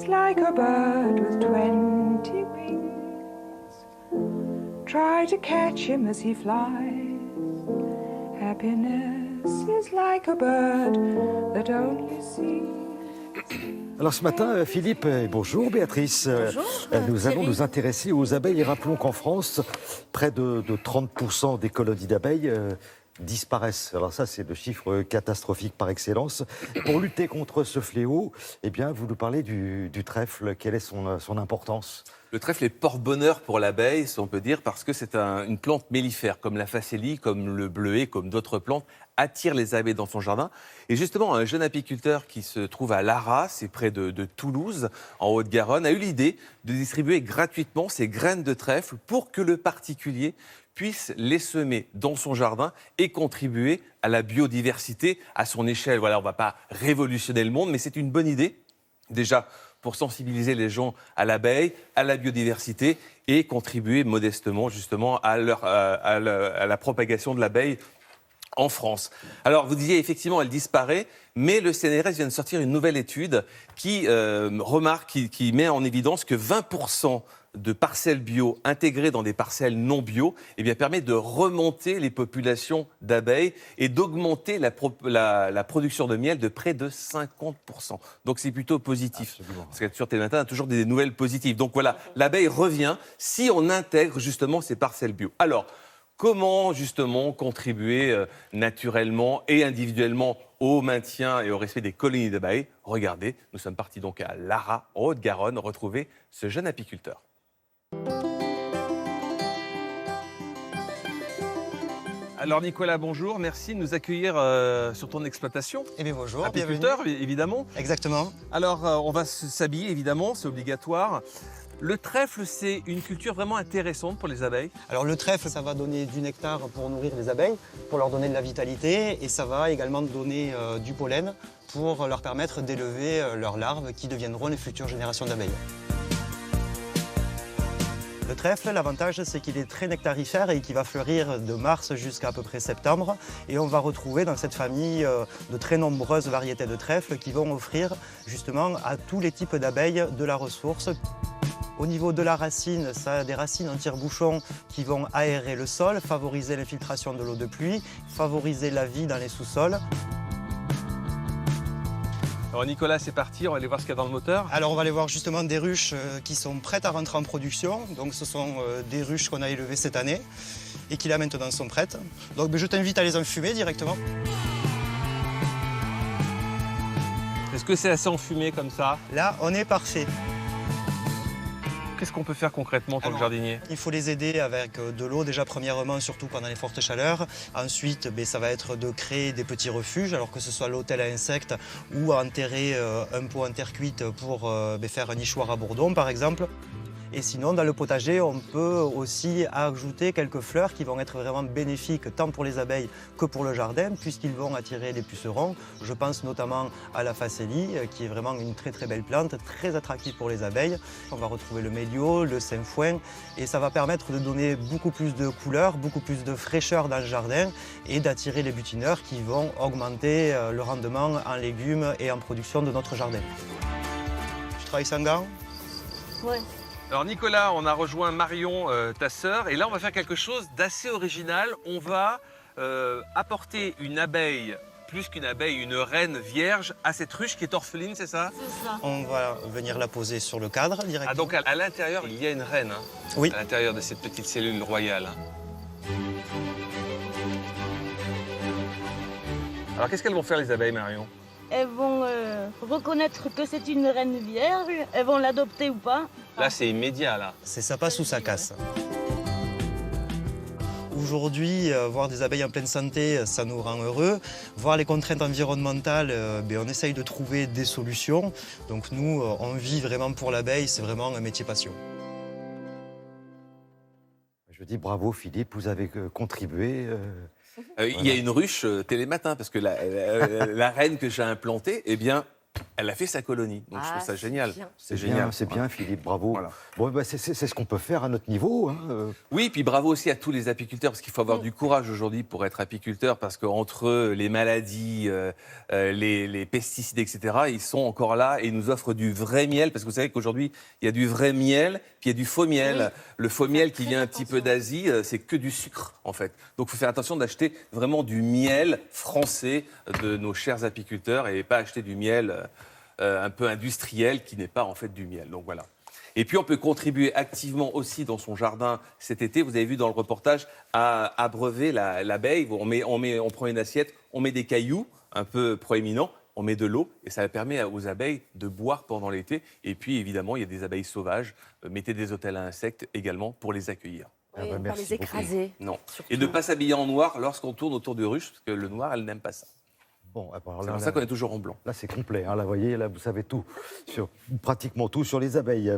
is like a bird with 20 wings. Try to catch him as he flies. Happiness is like a bird that only sings. Alors ce matin, Philippe, bonjour Béatrice. Bonjour, nous allons Thierry. nous intéresser aux abeilles et rappelons qu'en France, près de 30% des colonies d'abeilles disparaissent. Alors ça, c'est le chiffre catastrophique par excellence. Pour lutter contre ce fléau, eh bien, vous nous parlez du trèfle. Quelle est son importance ? Le trèfle est porte-bonheur pour l'abeille, si on peut dire, parce que c'est une plante mellifère, comme la phacélie, comme le bleuet, comme d'autres plantes, attire les abeilles dans son jardin. Et justement, un jeune apiculteur qui se trouve à Lara, c'est près de Toulouse, en Haute-Garonne, a eu l'idée de distribuer gratuitement ces graines de trèfle pour que le particulier puisse les semer dans son jardin et contribuer à la biodiversité à son échelle. Voilà, on ne va pas révolutionner le monde, mais c'est une bonne idée. Déjà, pour sensibiliser les gens à l'abeille, à la biodiversité et contribuer modestement justement à la propagation de l'abeille en France. Alors, vous disiez effectivement, elle disparaît, mais le CNRS vient de sortir une nouvelle étude qui qui met en évidence que 20% de parcelles bio intégrées dans des parcelles non bio permet de remonter les populations d'abeilles et d'augmenter la production de miel de près de 50%. Donc c'est plutôt positif. Absolument. Parce que sur Télématin, on a toujours des nouvelles positives. Donc voilà, l'abeille revient si on intègre justement ces parcelles bio. Alors, comment justement contribuer naturellement et individuellement au maintien et au respect des colonies d'abeilles ? Regardez, nous sommes partis donc à Lara, en Haute-Garonne, retrouver ce jeune apiculteur. Alors Nicolas, bonjour, merci de nous accueillir sur ton exploitation. Eh bien bonjour, Apiculteur, bienvenue. évidemment. Exactement. Alors on va s'habiller, évidemment, c'est obligatoire. Le trèfle, c'est une culture vraiment intéressante pour les abeilles. Alors le trèfle, ça va donner du nectar pour nourrir les abeilles, pour leur donner de la vitalité, et ça va également donner du pollen pour leur permettre d'élever leurs larves qui deviendront les futures générations d'abeilles. Le trèfle, l'avantage, c'est qu'il est très nectarifère et qu'il va fleurir de mars jusqu'à à peu près septembre. Et on va retrouver dans cette famille de très nombreuses variétés de trèfle qui vont offrir justement à tous les types d'abeilles de la ressource. Au niveau de la racine, ça a des racines en tire-bouchon qui vont aérer le sol, favoriser l'infiltration de l'eau de pluie, favoriser la vie dans les sous-sols. Alors Nicolas, c'est parti, on va aller voir ce qu'il y a dans le moteur. Alors on va aller voir justement des ruches qui sont prêtes à rentrer en production. Donc ce sont des ruches qu'on a élevées cette année et qui là maintenant sont prêtes. Donc je t'invite à les enfumer directement. Est-ce que c'est assez enfumé comme ça ? Là, on est parfait. Qu'est-ce qu'on peut faire concrètement en tant que jardinier ? Il faut les aider avec de l'eau déjà premièrement, surtout pendant les fortes chaleurs. Ensuite, ça va être de créer des petits refuges, alors que ce soit l'hôtel à insectes ou enterrer un pot en terre cuite pour faire un nichoir à bourdon par exemple. Et sinon, dans le potager, on peut aussi ajouter quelques fleurs qui vont être vraiment bénéfiques tant pour les abeilles que pour le jardin, puisqu'ils vont attirer les pucerons. Je pense notamment à la phacélie, qui est vraiment une très très belle plante, très attractive pour les abeilles. On va retrouver le mélio, le sainfoin, et ça va permettre de donner beaucoup plus de couleurs, beaucoup plus de fraîcheur dans le jardin et d'attirer les butineurs qui vont augmenter le rendement en légumes et en production de notre jardin. Tu travailles sans gants ? Ouais. Alors Nicolas, on a rejoint Marion, ta sœur, et là on va faire quelque chose d'assez original. On va apporter une abeille, plus qu'une abeille, une reine vierge à cette ruche qui est orpheline, c'est ça ? C'est ça. On va venir la poser sur le cadre directement. Ah donc à l'intérieur, il y a une reine, hein, Oui. à l'intérieur de cette petite cellule royale. Alors qu'est-ce qu'elles vont faire les abeilles, Marion ? Elles vont reconnaître que c'est une reine vierge, elles vont l'adopter ou pas. Là c'est immédiat, là. C'est ça passe ou ça casse. Aujourd'hui, voir des abeilles en pleine santé, ça nous rend heureux. Voir les contraintes environnementales, on essaye de trouver des solutions. Donc nous, on vit vraiment pour l'abeille, c'est vraiment un métier passion. Je dis bravo Philippe, vous avez contribué. Il y a une ruche Télématin, parce que la reine que j'ai implantée, Elle a fait sa colonie, donc je trouve ça c'est génial. bien. C'est génial. C'est bien, Philippe, bravo. Voilà. Bon, bah, c'est ce qu'on peut faire à notre niveau. Hein. Oui, puis bravo aussi à tous les apiculteurs, parce qu'il faut avoir du courage aujourd'hui pour être apiculteur, parce qu'entre les maladies, les pesticides, etc., ils sont encore là et ils nous offrent du vrai miel, parce que vous savez qu'aujourd'hui, il y a du vrai miel, puis il y a du faux miel. Oui. Le faux miel qui très vient un petit peu attention. d'Asie, c'est que du sucre, en fait. Donc il faut faire attention d'acheter vraiment du miel français de nos chers apiculteurs et pas acheter du miel un peu industriel qui n'est pas en fait du miel. Donc voilà. Et puis on peut contribuer activement aussi dans son jardin cet été. Vous avez vu dans le reportage à abreuver l'abeille. On prend une assiette, on met des cailloux un peu proéminents, on met de l'eau et ça permet aux abeilles de boire pendant l'été. Et puis évidemment, il y a des abeilles sauvages. Mettez des hôtels à insectes également pour les accueillir. Oui, bah, pas merci les beaucoup. écraser. Non. Surtout. Et ne pas s'habiller en noir lorsqu'on tourne autour de ruches, parce que le noir, elle n'aime pas ça. Bon, alors C'est là, pour ça qu'on est toujours en blanc. là, c'est complet. Hein, là, vous voyez, là, vous savez tout, pratiquement tout sur les abeilles.